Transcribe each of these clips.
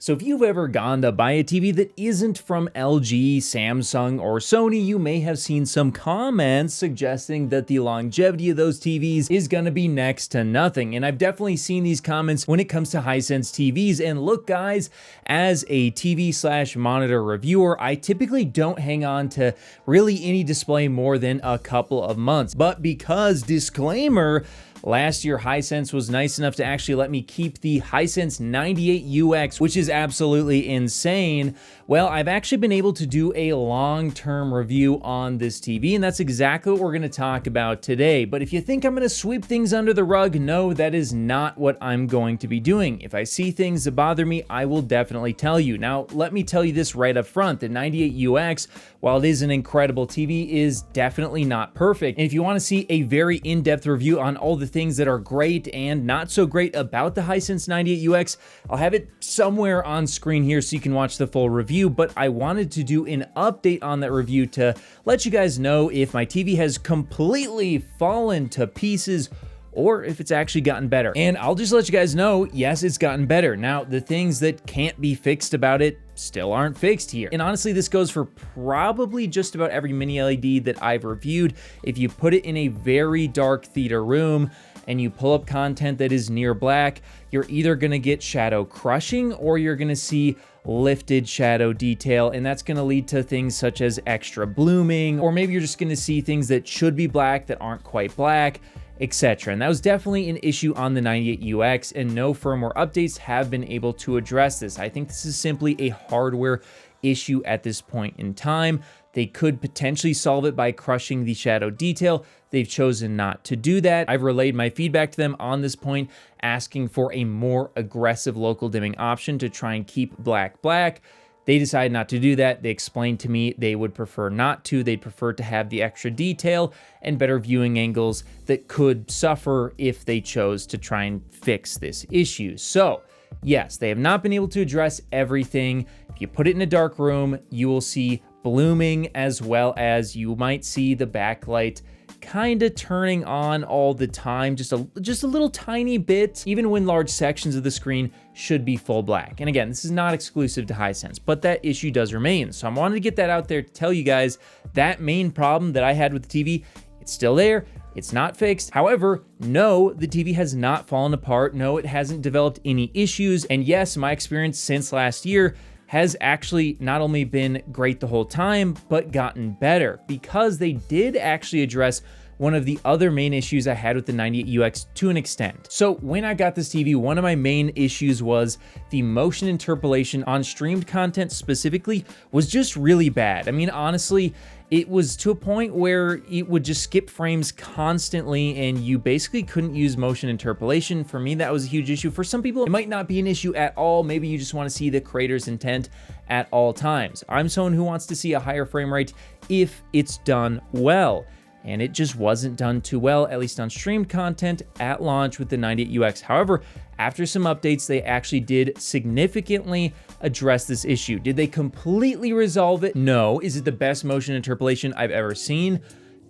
So if you've ever gone to buy a TV that isn't from LG, Samsung, or Sony, you may have seen some comments suggesting that the longevity of those TVs is gonna be next to nothing. And I've definitely seen these comments when it comes to Hisense TVs. And look guys, as a TV/monitor reviewer, I typically don't hang on to really any display more than a couple of months. But because, disclaimer, last year, Hisense was nice enough to actually let me keep the Hisense 98UX, which is absolutely insane. Well, I've actually been able to do a long-term review on this TV, and that's exactly what we're going to talk about today. But if you think I'm going to sweep things under the rug, no, that is not what I'm going to be doing. If I see things that bother me, I will definitely tell you. Now, let me tell you this right up front. The 98UX, while it is an incredible TV, is definitely not perfect. And if you want to see a very in-depth review on all the things that are great and not so great about the Hisense 98UX, I'll have it somewhere on screen here so you can watch the full review, but I wanted to do an update on that review to let you guys know if my TV has completely fallen to pieces or if it's actually gotten better. And I'll just let you guys know, yes, it's gotten better. Now, the things that can't be fixed about it still aren't fixed here. And honestly, this goes for probably just about every mini LED that I've reviewed. If you put it in a very dark theater room and you pull up content that is near black, you're either gonna get shadow crushing or you're gonna see lifted shadow detail, and that's gonna lead to things such as extra blooming, or maybe you're just gonna see things that should be black that aren't quite black, etc. And that was definitely an issue on the 98UX, and no firmware updates have been able to address this. I think this is simply a hardware issue at this point in time. They could potentially solve it by crushing the shadow detail. They've chosen not to do that. I've relayed my feedback to them on this point, asking for a more aggressive local dimming option to try and keep black black. They decided not to do that. They explained to me they would prefer not to. They'd prefer to have the extra detail and better viewing angles that could suffer if they chose to try and fix this issue. So yes, they have not been able to address everything. If you put it in a dark room, you will see blooming, as well as you might see the backlight kind of turning on all the time, just a little tiny bit, even when large sections of the screen should be full black. And again, this is not exclusive to Hisense, but that issue does remain. So I wanted to get that out there to tell you guys that main problem that I had with the TV, it's still there. It's not fixed. However, no, the TV has not fallen apart. No, it hasn't developed any issues. And yes, my experience since last year has actually not only been great the whole time, but gotten better, because they did actually address one of the other main issues I had with the 98UX to an extent. So when I got this TV, one of my main issues was the motion interpolation on streamed content specifically was just really bad. I mean, honestly, it was to a point where it would just skip frames constantly and you basically couldn't use motion interpolation. For me, that was a huge issue. For some people, it might not be an issue at all. Maybe you just want to see the creator's intent at all times. I'm someone who wants to see a higher frame rate if it's done well. And it just wasn't done too well, at least on streamed content at launch with the 98UX. However, after some updates, they actually did significantly address this issue. Did they completely resolve it? No. Is it the best motion interpolation I've ever seen?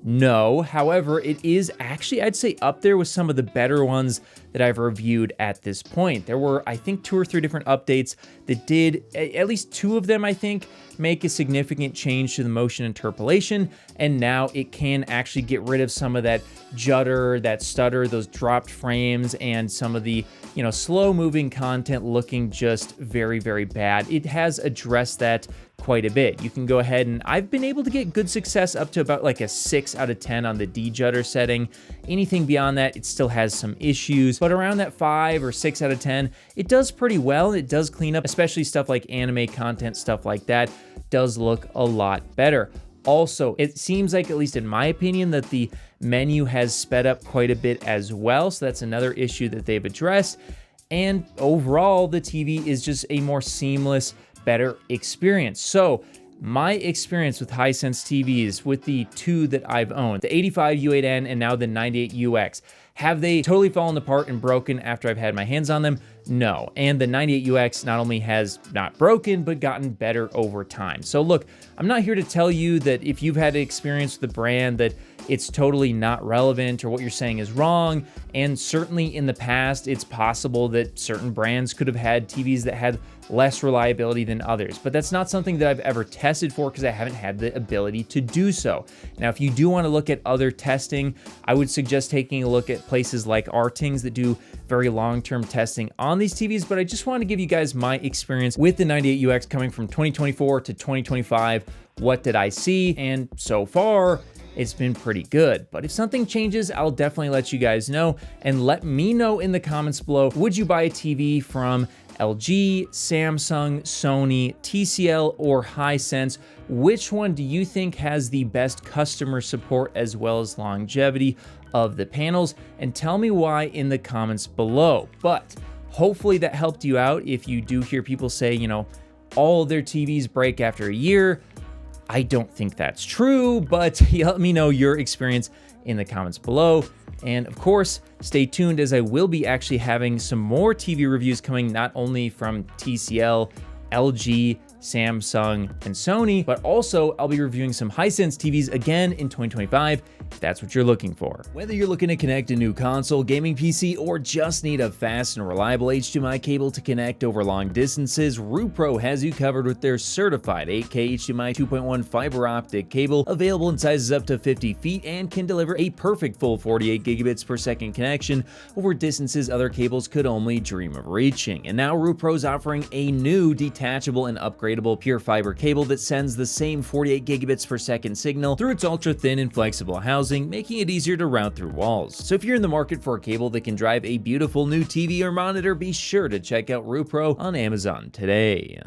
No. However, it is actually, I'd say, up there with some of the better ones that I've reviewed at this point. There were, I think, 2 or 3 different updates that did, at least 2 of them, I think, make a significant change to the motion interpolation, and now it can actually get rid of some of that judder, that stutter, those dropped frames, and some of the, slow moving content looking just very, very bad. It has addressed that quite a bit. You can go ahead, and I've been able to get good success up to about like a 6 out of 10 on the de-judder setting. Anything beyond that, it still has some issues, but around that 5 or 6 out of 10, it does pretty well. It does clean up, especially stuff like anime content, stuff like that does look a lot better. Also, it seems like, at least in my opinion, that the menu has sped up quite a bit as well. So that's another issue that they've addressed. And overall, the TV is just a more seamless, better experience. So my experience with Hisense TVs, with the 2 that I've owned, the 85 U8N and now the 98UX, have they totally fallen apart and broken after I've had my hands on them? No. And the 98UX not only has not broken, but gotten better over time. So look, I'm not here to tell you that if you've had an experience with the brand that it's totally not relevant or what you're saying is wrong. And certainly in the past, it's possible that certain brands could have had TVs that had less reliability than others, but that's not something that I've ever tested for because I haven't had the ability to do so. Now, if you do want to look at other testing, I would suggest taking a look at places like Artings that do very long-term testing on these TVs, but I just want to give you guys my experience with the 98UX coming from 2024 to 2025. What did I see? And so far, it's been pretty good. But if something changes, I'll definitely let you guys know, and let me know in the comments below, would you buy a TV from LG, Samsung, Sony, TCL, or Hisense? Which one do you think has the best customer support as well as longevity of the panels? And tell me why in the comments below. But hopefully that helped you out. If you do hear people say, you know, all their TVs break after a year, I don't think that's true, but let me know your experience in the comments below. And of course, stay tuned as I will be actually having some more TV reviews coming not only from TCL, LG, Samsung, and Sony, but also I'll be reviewing some Hisense TVs again in 2025, if that's what you're looking for. Whether you're looking to connect a new console, gaming PC, or just need a fast and reliable HDMI cable to connect over long distances, RuPro has you covered with their certified 8K HDMI 2.1 fiber optic cable, available in sizes up to 50 feet and can deliver a perfect full 48 gigabits per second connection over distances other cables could only dream of reaching. And now RuPro is offering a new detachable and upgradable pure fiber cable that sends the same 48 gigabits per second signal through its ultra thin and flexible housing, making it easier to route through walls. So if you're in the market for a cable that can drive a beautiful new TV or monitor, be sure to check out RuPro on Amazon today.